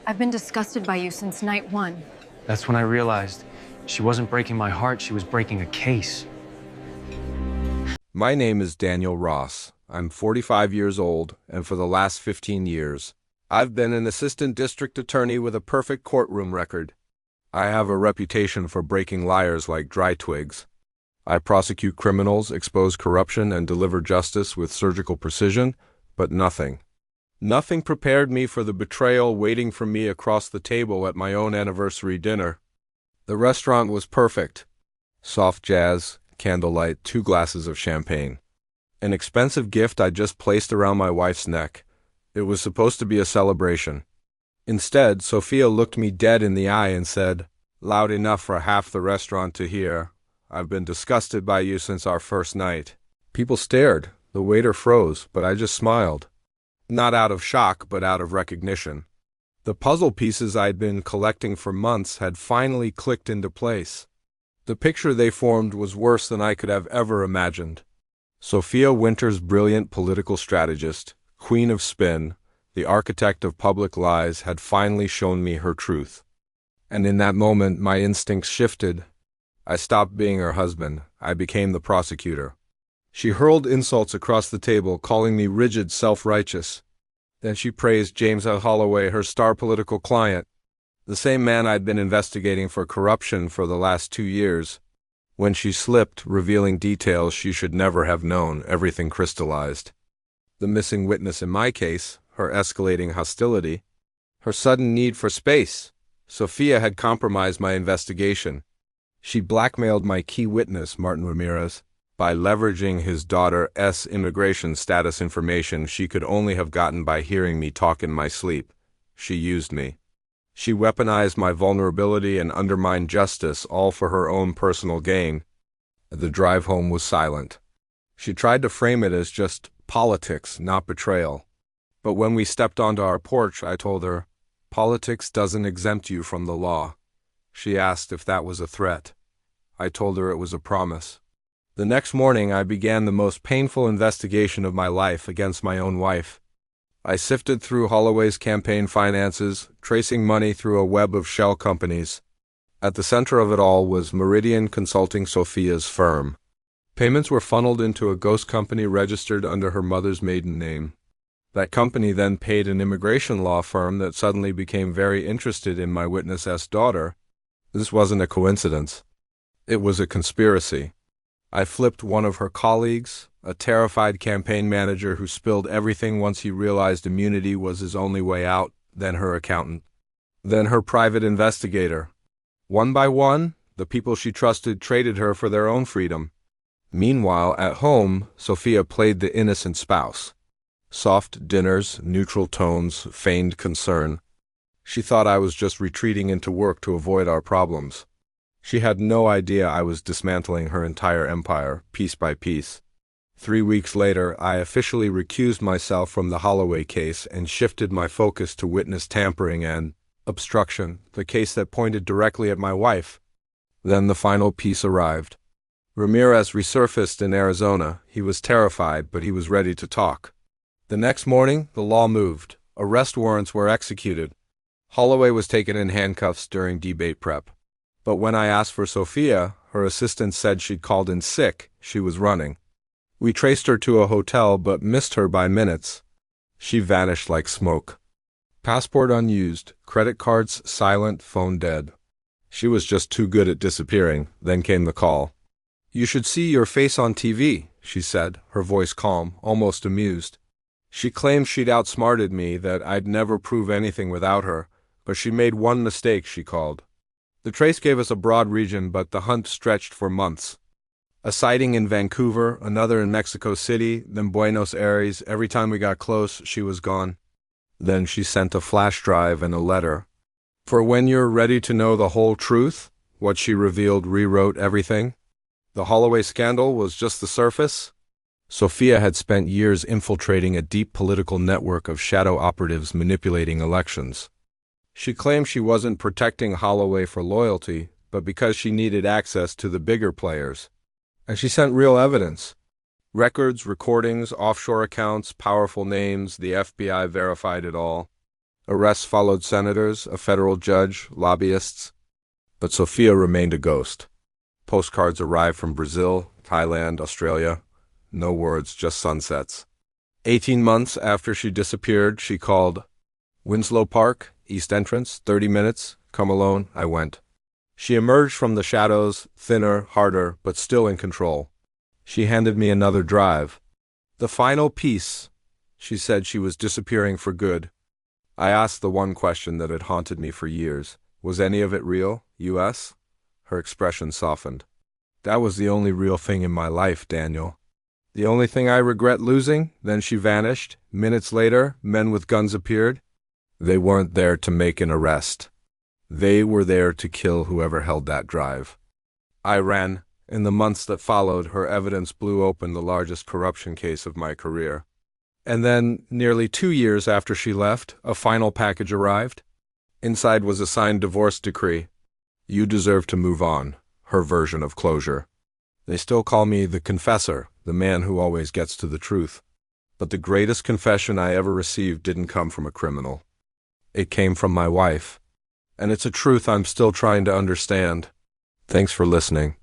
I've been disgusted by you since night one. That's when I realized she wasn't breaking my heart, she was breaking a case. My name is Daniel Ross. I'm 45 years old, and for the last 15 years, I've been an assistant district attorney with a perfect courtroom record. I have a reputation for breaking liars like dry twigs. I prosecute criminals, expose corruption, and deliver justice with surgical precision, but nothing. Nothing prepared me for the betrayal waiting for me across the table at my own anniversary dinner. The restaurant was perfect. Soft jazz, candlelight, 2 glasses of champagne. An expensive gift I just placed around my wife's neck. It was supposed to be a celebration. Instead, Sofia looked me dead in the eye and said, loud enough for half the restaurant to hear, "I've been disgusted by you since our first night." People stared. The waiter froze, but I just smiled. Not out of shock, but out of recognition. The puzzle pieces I'd been collecting for months had finally clicked into place. The picture they formed was worse than I could have ever imagined. Sofia Winter's brilliant political strategist, queen of spin, the architect of public lies, had finally shown me her truth. And in that moment, my instincts shifted. I stopped being her husband. I became the prosecutor. She hurled insults across the table, calling me rigid, self-righteous. Then she praised James Holloway, her star political client, the same man I'd been investigating for corruption for the last 2 years. When she slipped, revealing details she should never have known, everything crystallized. The missing witness in my case, her escalating hostility, her sudden need for space. Sofia had compromised my investigation. She blackmailed my key witness, Martin Ramirez, by leveraging his daughter's immigration status information she could only have gotten by hearing me talk in my sleep. She used me. She weaponized my vulnerability and undermined justice, all for her own personal gain. The drive home was silent. She tried to frame it as just politics, not betrayal. But when we stepped onto our porch, I told her, "Politics doesn't exempt you from the law." She asked if that was a threat. I told her it was a promise. The next morning, I began the most painful investigation of my life against my own wife. I sifted through Holloway's campaign finances, tracing money through a web of shell companies. At the center of it all was Meridian Consulting, Sofia's firm. Payments were funneled into a ghost company registered under her mother's maiden name. That company then paid an immigration law firm that suddenly became very interested in my witness's daughter. This wasn't a coincidence. It was a conspiracy. I flipped one of her colleagues, a terrified campaign manager who spilled everything once he realized immunity was his only way out, then her accountant, then her private investigator. One by one, the people she trusted traded her for their own freedom. Meanwhile, at home, Sofia played the innocent spouse. Soft dinners, neutral tones, feigned concern. She thought I was just retreating into work to avoid our problems. She had no idea I was dismantling her entire empire, piece by piece. 3 weeks later, I officially recused myself from the Holloway case and shifted my focus to witness tampering and obstruction, the case that pointed directly at my wife. Then the final piece arrived. Ramirez resurfaced in Arizona. He was terrified, but he was ready to talk. The next morning, the law moved. Arrest warrants were executed. Holloway was taken in handcuffs during debate prep. But when I asked for Sofia, her assistant said she'd called in sick. She was running. We traced her to a hotel, but missed her by minutes. She vanished like smoke. Passport unused, credit cards silent, phone dead. She was just too good at disappearing. Then came the call. "You should see your face on TV," she said, her voice calm, almost amused. She claimed she'd outsmarted me, that I'd never prove anything without her, but she made one mistake, she called. The trace gave us a broad region, but the hunt stretched for months. A sighting in Vancouver, another in Mexico City, then Buenos Aires. Every time we got close, she was gone. Then she sent a flash drive and a letter. For when you're ready to know the whole truth, what she revealed rewrote everything. The Holloway scandal was just the surface. Sofia had spent years infiltrating a deep political network of shadow operatives manipulating elections. She claimed she wasn't protecting Holloway for loyalty, but because she needed access to the bigger players. And she sent real evidence. Records, recordings, offshore accounts, powerful names. The FBI verified it all. Arrests followed senators, a federal judge, lobbyists. But Sofia remained a ghost. Postcards arrived from Brazil, Thailand, Australia. No words, just sunsets. 18 months after she disappeared, she called. Winslow Park, East Entrance, 30 minutes. Come alone. I went. She emerged from the shadows, thinner, harder, but still in control. She handed me another drive. The final piece. She said she was disappearing for good. I asked the one question that had haunted me for years. Was any of it real, U.S.? Her expression softened. That was the only real thing in my life, Daniel. The only thing I regret losing. Then she vanished. Minutes later, men with guns appeared. They weren't there to make an arrest. They were there to kill whoever held that drive. I ran. In the months that followed, her evidence blew open the largest corruption case of my career. And then, nearly 2 years after she left, a final package arrived. Inside was a signed divorce decree. You deserve to move on. Her version of closure. They still call me the Confessor, the man who always gets to the truth. But the greatest confession I ever received didn't come from a criminal. It came from my wife. And it's a truth I'm still trying to understand. Thanks for listening.